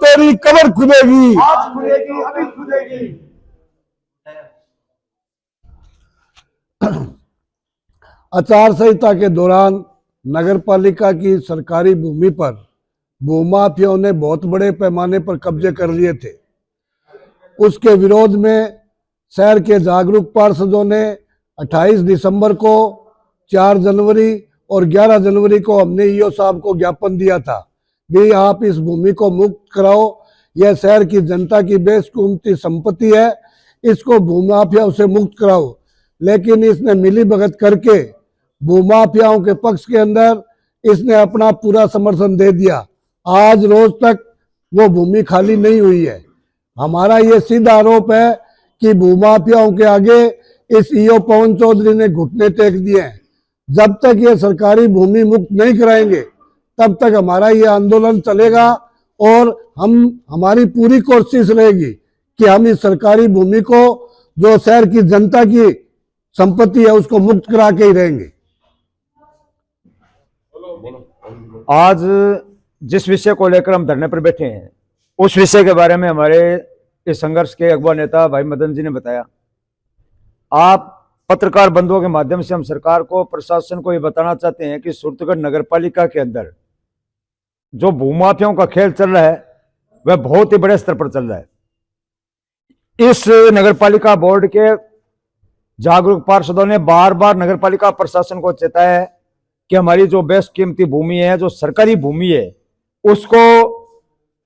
तेरी कब्र खुदेगी। आज खुदेगी, अभी खुदेगी। आचार संहिता के दौरान नगरपालिका की सरकारी भूमि पर भूमाफियाओं ने बहुत बड़े पैमाने पर कब्जे कर लिए थे। उसके विरोध में शहर के जागरूक पार्षदों ने 28 दिसंबर को, 4 जनवरी और 11 जनवरी को हमने ईओ साहब को ज्ञापन दिया था भी आप इस भूमि को मुक्त कराओ, यह शहर की जनता की बेशकीमती संपत्ति है, इसको भूमाफियाओं से मुक्त कराओ। लेकिन इसने मिली भगत करके भूमाफियाओं के पक्ष के अंदर इसने अपना पूरा समर्थन दे दिया। आज रोज तक वो भूमि खाली नहीं हुई है। हमारा ये सीधा आरोप है कि भूमाफियाओं के आगे इस ईओ पवन चौधरी ने घुटने टेक दिए हैं। जब तक ये सरकारी भूमि मुक्त नहीं कराएंगे तब तक हमारा ये आंदोलन चलेगा और हमारी पूरी कोशिश रहेगी कि हम इस सरकारी भूमि को, जो शहर की जनता की संपत्ति है, उसको मुक्त करा के ही रहेंगे। आज जिस विषय को लेकर हम धरने पर बैठे हैं उस विषय के बारे में हमारे इस संघर्ष के अगवा नेता भाई मदन जी ने बताया। आप पत्रकार बंधुओं के माध्यम से हम सरकार को, प्रशासन को ये बताना चाहते हैं कि सूरतगढ़ नगरपालिका के अंदर जो भूमाफियाओं का खेल चल रहा है वह बहुत ही बड़े स्तर पर चल रहा है। इस नगरपालिका बोर्ड के जागरूक पार्षदों ने बार बार नगरपालिका प्रशासन को चेताया है कि हमारी जो बेशकीमती भूमि है, जो सरकारी भूमि है, उसको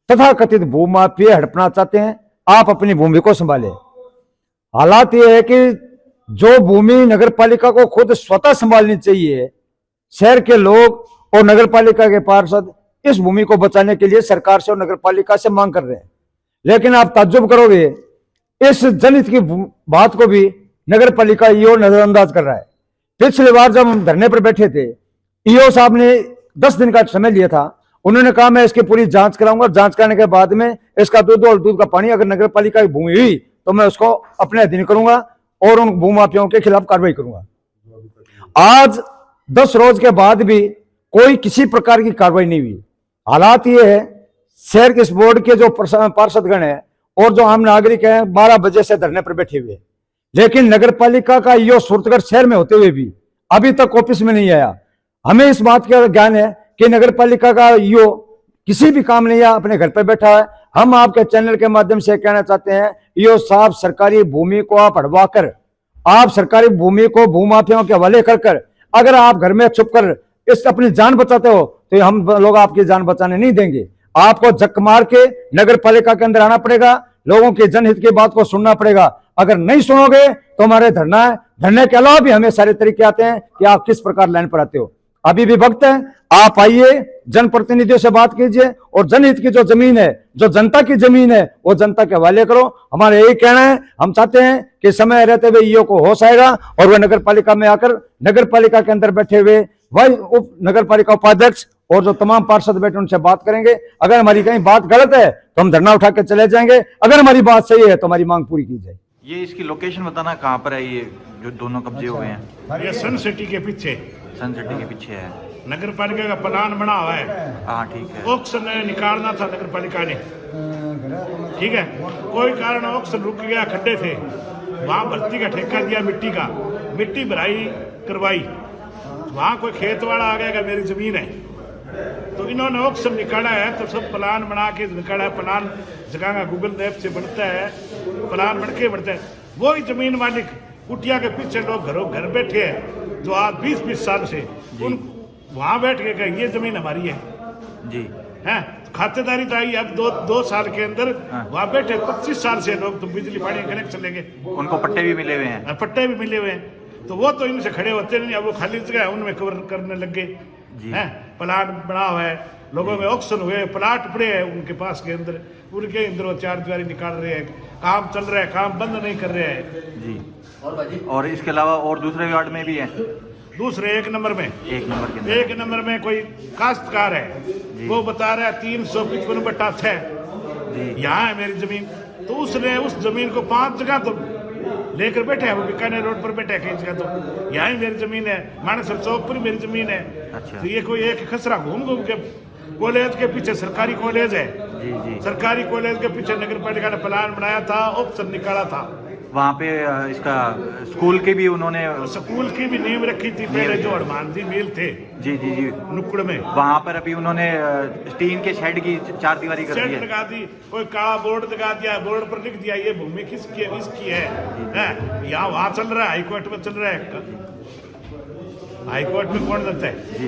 तथाकथित भूमाफिया हड़पना चाहते हैं। आप अपनी भूमि को संभालें। हालात यह है कि जो भूमि नगरपालिका को खुद स्वतः संभालनी चाहिए, शहर के लोग और नगरपालिका के पार्षद इस भूमि को बचाने के लिए सरकार से और नगरपालिका से मांग कर रहे हैं। लेकिन आप ताज्जुब करोगे, इस जनहित की बात को भी नगरपालिका ईओ नजरअंदाज कर रहा है। पिछली बार जब हम धरने पर बैठे थे, ईओ साहब ने 10 दिन का समय लिया था। उन्होंने कहा मैं इसकी पूरी जांच कराऊंगा, जांच कराने के बाद में इसका दूध और दूध का पानी अगर नगरपालिका की भूमि हुई तो मैं उसको अपने अधीन करूंगा और उन भूमाफियाओं के खिलाफ कार्रवाई करूंगा। आज 10 रोज के बाद भी कोई किसी प्रकार की कार्रवाई नहीं हुई। हालात ये है, शहर के इस बोर्ड के जो पार्षदगण है और जो आम नागरिक है 12 बजे से धरने पर बैठे हुए, लेकिन नगरपालिका का ईओ सूरतगढ़ शहर में होते हुए भी अभी तक ऑफिस में नहीं आया। हमें इस बात का ज्ञान है कि नगरपालिका का ईओ किसी भी काम नहीं है, अपने घर पर बैठा है। हम आपके चैनल के माध्यम से कहना चाहते हैं, ईओ साहब सरकारी भूमि को आप हड़वा कर, आप सरकारी भूमि को भूमाफियाओं के हवाले कर अगर आप घर में छुप कर इस अपनी जान बचाते हो तो हम लोग आपकी जान बचाने नहीं देंगे। आपको जक मार के नगरपालिका के अंदर आना पड़ेगा, लोगों के जनहित की बात को सुनना पड़ेगा। अगर नहीं सुनोगे तो हमारे धरना है। धरने के अलावा भी हमें सारे तरीके आते हैं कि आप किस प्रकार लाइन पर आते हो। अभी भी वक्त है, आप आइए, जनप्रतिनिधियों से बात कीजिए और जनहित की जो जमीन है, जो जनता की जमीन है, वो जनता के हवाले करो। हमारा यही कहना है। हम चाहते हैं कि समय रहते हुए ईओ को होश आएगा और वह नगरपालिका में आकर नगरपालिका के अंदर बैठे हुए वही उप नगरपालिका उपाध्यक्ष और जो तमाम पार्षद बैठे उनसे बात करेंगे। अगर हमारी कहीं बात गलत है तो हम धरना उठा के चले जाएंगे, अगर हमारी बात सही है तो हमारी मांग पूरी की जाए। ये इसकी लोकेशन बताना कहाँ पर है, ये जो दोनों कब्जे हुए हैं? ये सन सिटी के पीछे, सन सिटी के पीछे है। नगर पालिका का प्लान बना हुआ है। हाँ ठीक है। ऑक्शन निकालना था नगर पालिका ने, ठीक है। कोई कारण ऑक्शन रुक गया, खड्डे थे, वहाँ भर्ती का ठेका दिया, मिट्टी का, मिट्टी भराई करवाई। वहाँ कोई खेत वाला आ गया, मेरी जमीन है, तो इन्होंने ऑक्शन निकाला है। तो सब प्लान बना के निकाला है। प्लान जगह का गूगल मैप से बनता है, प्लान बन के बनता है। वही जमीन मालिक कुटिया के पीछे लोग घर बैठे हैं जो आज 20-20 साल से उन वहाँ बैठ के कहें ये जमीन हमारी है जी, हैं। खातेदारी तो आई अब 2 साल के अंदर। वहाँ बैठे 25 साल से लोग, तो बिजली पानी कनेक्शन लेंगे, उनको पट्टे भी मिले हुए हैं, पट्टे भी मिले हुए हैं। तो वो तो इनसे खड़े होते नहीं, अब वो खाली जगह है उनमें कवर करने लग गए हैं। प्लान बना हुआ है, लोगों में ऑक्शन हुए, प्लाट पड़े हैं उनके पास के अंदर, उनके अंदर वो 4 दीवारी निकाल रहे हैं। काम चल रहा है, काम बंद नहीं कर रहे हैं जी। और इसके अलावा और दूसरे वार्ड में भी है? दूसरे 1 नंबर में, 1 नंबर के अंदर, 1 नंबर में कोई काश्तकार है, वो बता रहा है 355 बटा 6 यहाँ है मेरी जमीन। तो उसने उस जमीन को 5 जगह तो लेकर बैठे हैं, वो बीकानेर रोड पर बैठे हैं कई जगह, तो यहाँ ही मेरी जमीन है, मानेसर चौक पर मेरी जमीन है। अच्छा। तो ये कोई एक खसरा घूम के, कॉलेज के पीछे सरकारी कॉलेज है, जी जी। सरकारी कॉलेज के पीछे नगर पालिका ने प्लान बनाया था, ऑप्शन निकाला था। वहाँ पे इसका स्कूल के भी उन्होंने स्कूल की भी नींव रखी थी पहले, जो हनुमान जी मिल थे जी जी जी नुक्कड़ में, वहाँ पर अभी उन्होंने टीन के शेड की 4 दीवारी कर दी सेट है। लगा दी, कोई काला बोर्ड लगा दिया, बोर्ड पर लिख दिया ये भूमि किसकी है, इसकी है। यहाँ वहाँ चल रहा है, हाईकोर्ट में चल रहा है, हाईकोर्ट में कौन जाता है। जी